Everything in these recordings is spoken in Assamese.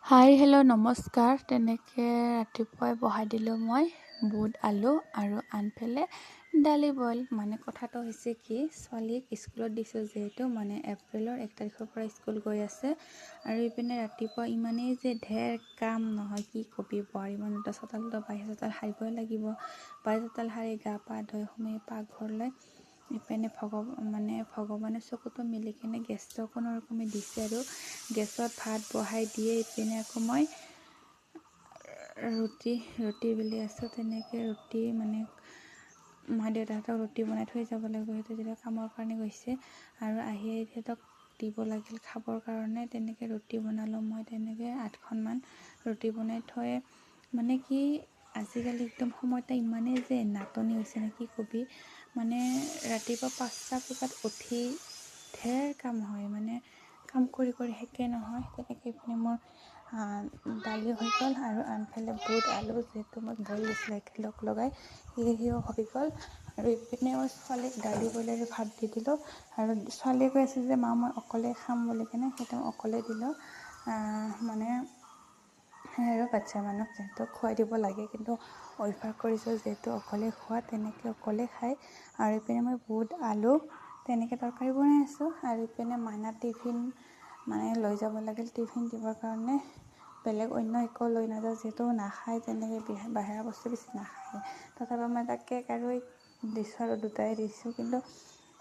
হাই হেল্ল' নমস্কাৰ। তেনেকৈ ৰাতিপুৱাই বহাই দিলোঁ মই বুট আলু আৰু আনফালে দালি বইল। কথাটো হৈছে কি, ছোৱালীক স্কুলত দিছোঁ যিহেতু এপ্ৰিলৰ 1 তাৰিখৰ পৰা স্কুল গৈ আছে আৰু ইপিনে ৰাতিপুৱা ইমানেই যে ঢেৰ কাম নহয় কি কবি, বোৱাৰী মানুহটো চোতালতো বাহিৰ চোতাল সাৰিবই লাগিব। বাহিৰ চোতাল সাৰি গা পা ধুই সোমাই পাকঘৰলৈ ইপিনে ভগৱানে চকুটো মিলি কিনে গেছটো কোনো ৰকমে দিছে আৰু গেছত ভাত বহাই দিয়ে। ইপিনে আকৌ মই ৰুটি বেলি আছোঁ। তেনেকৈ ৰুটি মা দেউতাহঁতক ৰুটি বনাই থৈ যাব লাগিব, সেইটো যেতিয়া কামৰ কাৰণে গৈছে আৰু আহি সিহঁতক দিব লাগিল খাবৰ কাৰণে। তেনেকৈ ৰুটি বনালোঁ মই। তেনেকৈ 8খনমান ৰুটি বনাই থৈ কি আজিকালি একদম সময়টা ইমানেই যে নাটনি হৈছে নে কি কবি। ৰাতিপুৱা 5টা বজাত উঠি ঢেৰ কাম হয়, কাম কৰি শেষে নহয়। তেনেকৈ ইপিনে মোৰ দালি হৈ গ'ল আৰু আনফালে বুট আলু যিহেতু মই বইল দিছিলোঁ লগাই সিও হৈ গ'ল। আৰু ইপিনে মই ছোৱালীক দালি বইলেৰে ভাত দি দিলোঁ আৰু ছোৱালীয়ে কৈ আছে যে মা মই অকলে খাম বুলি কিনে, সেইটো অকলে দিলোঁ। আৰু বাচ্ছা মানুহ যিহেতু খুৱাই দিব লাগে, কিন্তু অভ্যাস কৰিছোঁ যিহেতু অকলে খোৱা, তেনেকৈ অকলে খায়। আৰু ইপিনে মই বুট আলু তেনেকৈ তৰকাৰী বনাই আছোঁ। আৰু ইপিনে মাইনা টিফিন লৈ যাব লাগিল, টিফিন দিবৰ কাৰণে বেলেগ অন্য একো লৈ নাযাওঁ যিহেতু নাখায়, তেনেকৈ বাহিৰা বস্তু বেছি নাখায়। তথাপি মই তাক কেক আৰু দিছোঁ আৰু দুটাই দিছোঁ, কিন্তু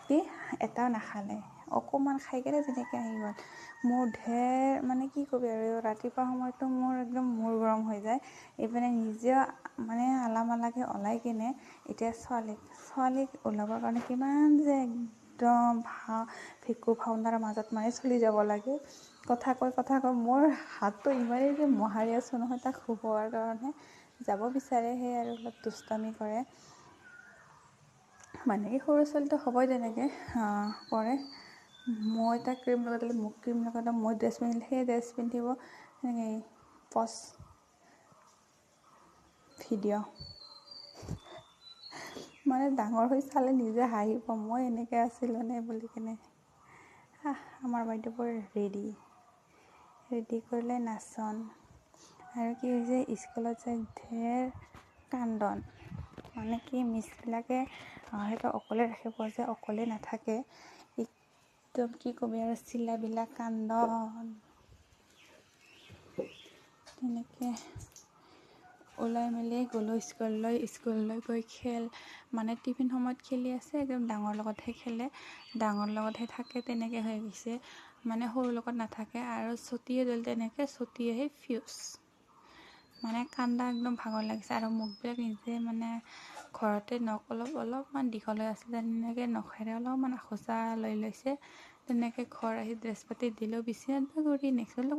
কি এটাও নাখালে, অকণমান খাই কেনে তেনেকৈ আহি গ'ল। মোৰ ঢেৰ কি কবি আৰু ৰাতিপুৱা সময়তো মোৰ একদম মূৰ গৰম হৈ যায়। ইপিনে নিজেও আলাকে ওলাই কিনে এতিয়া ছোৱালীক ওলাবৰ কাৰণে কিমান যে একদম ভেকু ভাওনাৰ মাজত চলি যাব লাগে। কথা কৈ মোৰ হাতটো ইমানেই যে মোহাৰি আছোঁ নহয় তাক শুবোৱাৰ কাৰণে। যাব বিচাৰে, সেই আৰু অলপ দুষ্টামি কৰে। সৰু ছোৱালীটো হ'বই তেনেকৈ কৰে। মই তাক ক্ৰীম লগাই দিলে মোক ক্ৰীম লগাই দিওঁ, মই ড্ৰেছ পিন্ধিলে সেই ড্ৰেছ পিন্ধিব। তেনেকৈ পষ্ট ভিডিঅ' ডাঙৰ হৈ চালে নিজে হাঁহিব, মই এনেকৈ আছিলোঁ নে বুলি কিনে। আমাৰ বাইদেউবোৰ ৰেডি কৰিলে নাচন। আৰু কি হৈছে, স্কুলত যে ঢেৰ কান্দন, কি মিছবিলাকে সিহঁতক অকলে ৰাখিব যে অকলে নাথাকে, একদম কি কবি আৰু চিলাবিলাক কান্দন। তেনেকৈ ওলাই মেলি গ'লোঁ স্কুললৈ গৈ টিফিন সময়ত খেলি আছে, একদম ডাঙৰ লগতহে খেলে, ডাঙৰ লগতহে থাকে। তেনেকৈ হৈ গৈছে, সৰুৰ লগত নাথাকে। আৰু ছুটিয়ে দিল, তেনেকৈ ছুটি আহি ফিউজ কান্দা একদম ভাগৰ লাগিছে। আৰু মুখবিলাক নিজে ঘৰতে নখ অলপমান দীঘল হৈ আছিলে, তেনেকৈ নখেৰে অলপমান আখোচা লৈ লৈছে। তেনেকৈ ঘৰ আহি ড্ৰেছ পাতি দিলেও বিচনাত কৰি নেক্সট